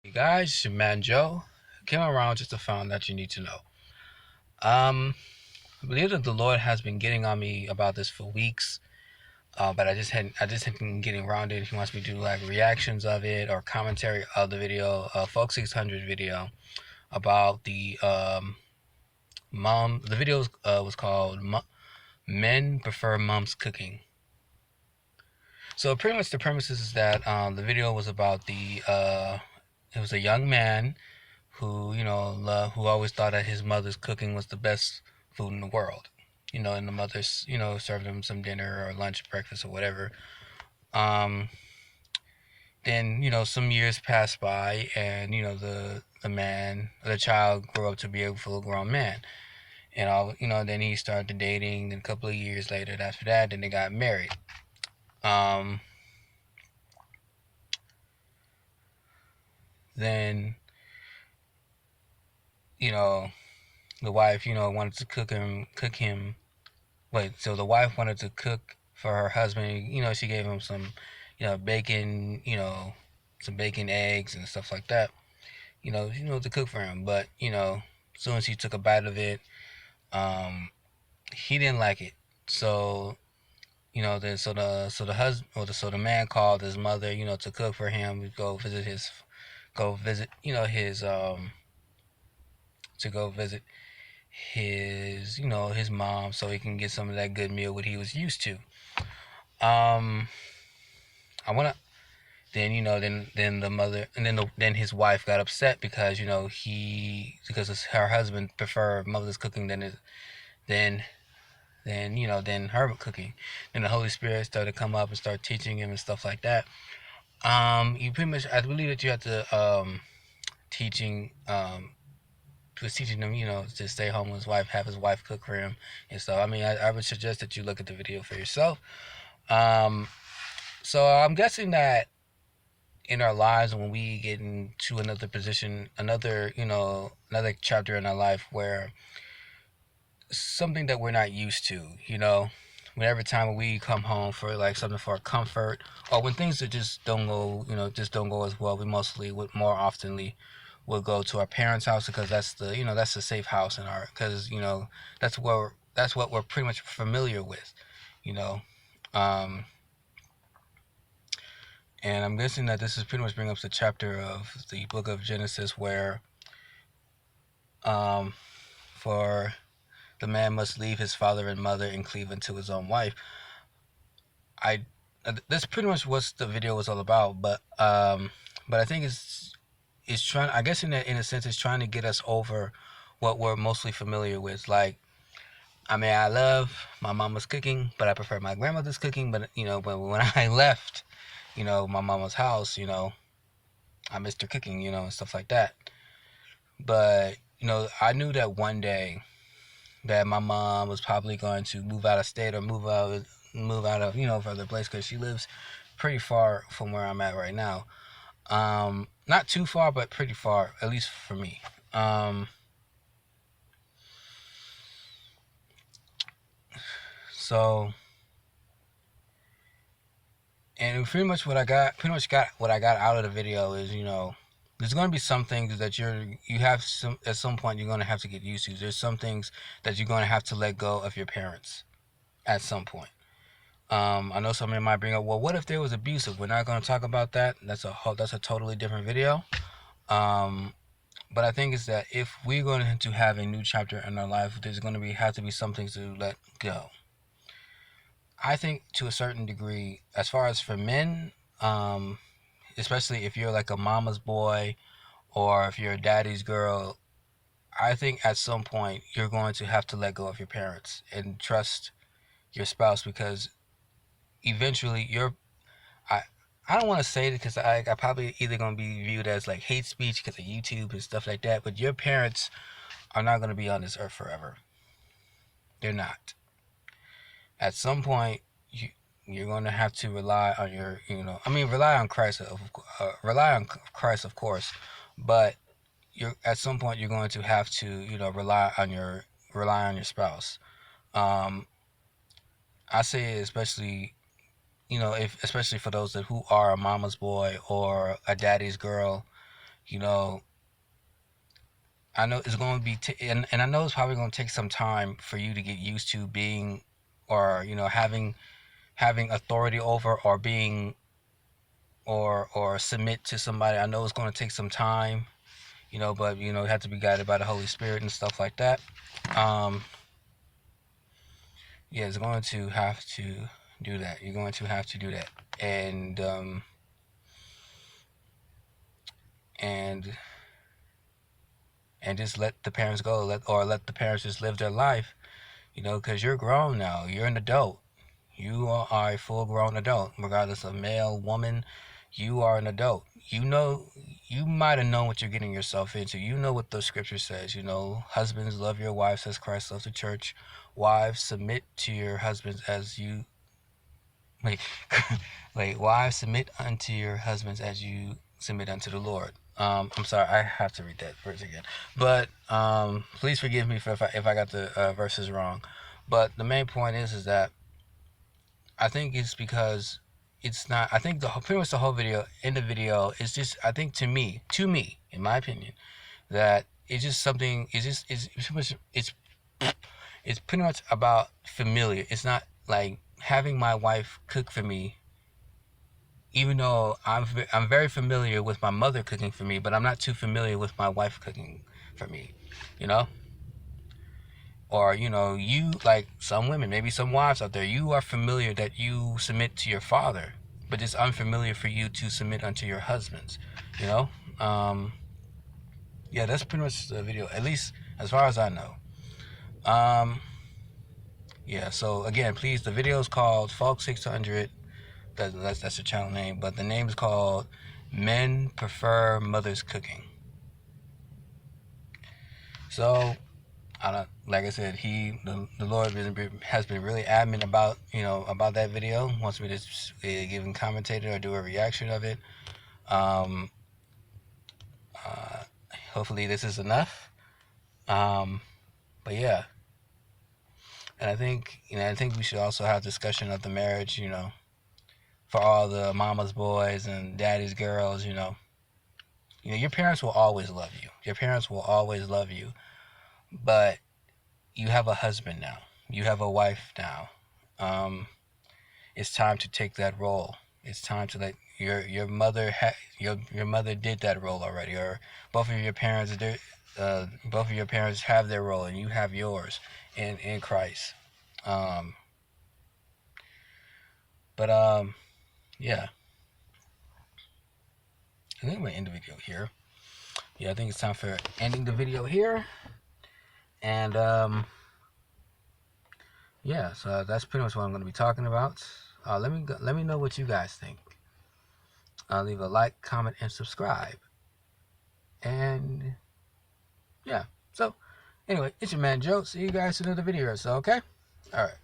Hey guys, it's your man Joe. Came around just to find that you need to know. Um, I believe that the Lord has been getting on me about this for weeks, but I just hadn't been getting around it. He wants me to do like reactions of it or commentary of the video, Folk 600 video about the mom. The video was called "Men Prefer Mom's Cooking." So pretty much the premise is that the video was about it was a young man who who always thought that his mother's cooking was the best food in the world. And the mother's served him some dinner or lunch, breakfast, or whatever. Um, then some years passed by, and the child grew up to be a full grown man, and all then he started dating. And a couple of years later, after that, then they got married. Um, then you know the wife wanted to cook him. Wait, so the wife wanted to cook for her husband. She gave him some, bacon, some bacon, eggs, and stuff like that. To cook for him. But as soon as he took a bite of it, um, he didn't like it. So then so the husband so the man called his mother, to cook for him. Go visit, to go visit his mom, so he can get some of that good meal what he was used to. Um, I wanna then then the mother and then his wife got upset because her husband preferred mother's cooking than than her cooking. Then the Holy Spirit started to come up and start teaching him and stuff like that. You pretty much, I believe that you have to teaching was teaching him, to stay home with his wife, have his wife cook for him and stuff. I mean, I would suggest that you look at the video for yourself. Um, so I'm guessing that in our lives, when we get into another position, another chapter in our life where something that we're not used to, whenever time we come home for like something for comfort, or when things that just don't go as well, we mostly would more oftenly will go to our parents' house, because that's the safe house in our, because that's what we're pretty much familiar with, you know. Um, and I'm guessing that this is pretty much bring up the chapter of the book of Genesis where um, for the man must leave his father and mother and cleave unto his own wife. I That's pretty much what the video was all about, but I think it's trying. I guess in a sense, it's trying to get us over what we're mostly familiar with. Like, I mean, I love my mama's cooking, but I prefer my grandmother's cooking. But when I left, my mama's house, I missed her cooking, and stuff like that. But I knew that one day that my mom was probably going to move out of state or move out of further place, because she lives pretty far from where I'm at right now. Not too far, but pretty far, at least for me. So and pretty much got what I got out of the video is, there's going to be some things that you have some at some point you're going to have to get used to. There's some things that you're going to have to let go of your parents at some point. I know somebody might bring up, well, what if there was abusive? We're not going to talk about that. That's a totally different video. Um, but I think it's that if we're going to have a new chapter in our life, there's going to have to be some things to let go. I think to a certain degree, as far as for men, um, especially if you're like a mama's boy or if you're a daddy's girl, I think at some point you're going to have to let go of your parents and trust your spouse, because eventually I I don't want to say it because I probably either going to be viewed as like hate speech because of YouTube and stuff like that, but your parents are not going to be on this earth forever. They're not. At some point, you're going to have to rely on rely on Christ, rely on Christ, of course, but you're at some point you're going to have to rely on your spouse. Um, I say especially if especially for those who are a mama's boy or a daddy's girl, You know, I know it's going to be, and I know it's probably going to take some time for you to get used to being, or having authority over, or being, or submit to somebody. I know it's going to take some time, but you have to be guided by the Holy Spirit and stuff like that. Um, yeah, it's going to have to do that. You're going to have to do that, and and just let the parents go, let the parents just live their life, because you're grown now. You're an adult. You are a full-grown adult, regardless of male, woman. You are an adult. You might have known what you're getting yourself into. You know what the scripture says. Husbands, love your wives as Christ loves the church. Wives, submit to your husbands as you. Wait, wait. Wives, submit unto your husbands as you submit unto the Lord. I'm sorry, I have to read that verse again. But please forgive me for if I got the verses wrong. But the main point is that I think it's because it's not. I think pretty much the whole video, in the video, is just. I think to me, in my opinion, that it's just something. It's pretty much it's pretty much about familiar. It's not like having my wife cook for me, even though I'm very familiar with my mother cooking for me, but I'm not too familiar with my wife cooking for me, you know. Or you, like some women, maybe some wives out there, you are familiar that you submit to your father, but it's unfamiliar for you to submit unto your husbands, you know. um yeah, that's pretty much the video, at least as far as I know. um yeah, so again, please, the video is called Folk 600. That's the channel name, but the name is called Men Prefer Mothers Cooking. So I don't, like I said, the Lord has been really adamant about about that video. Wants me to give him commentator or do a reaction of it. Um, uh, Hopefully this is enough. But yeah, and I think we should also have discussion of the marriage. For all the mama's boys and daddy's girls. Your parents will always love you. Your parents will always love you, but you have a husband now. You have a wife now. It's time to take that role. It's time to let your mother your mother did that role already, or both of your parents did. Both of your parents have their role, and you have yours in Christ. Um, but yeah, I think I'm gonna end the video here. Yeah, I think it's time for ending the video here, and yeah, so that's pretty much what I'm gonna be talking about. Let me know what you guys think. Leave a like, comment, and subscribe. And yeah, so anyway, it's your man Joe. See you guys in another video or so, okay? All right.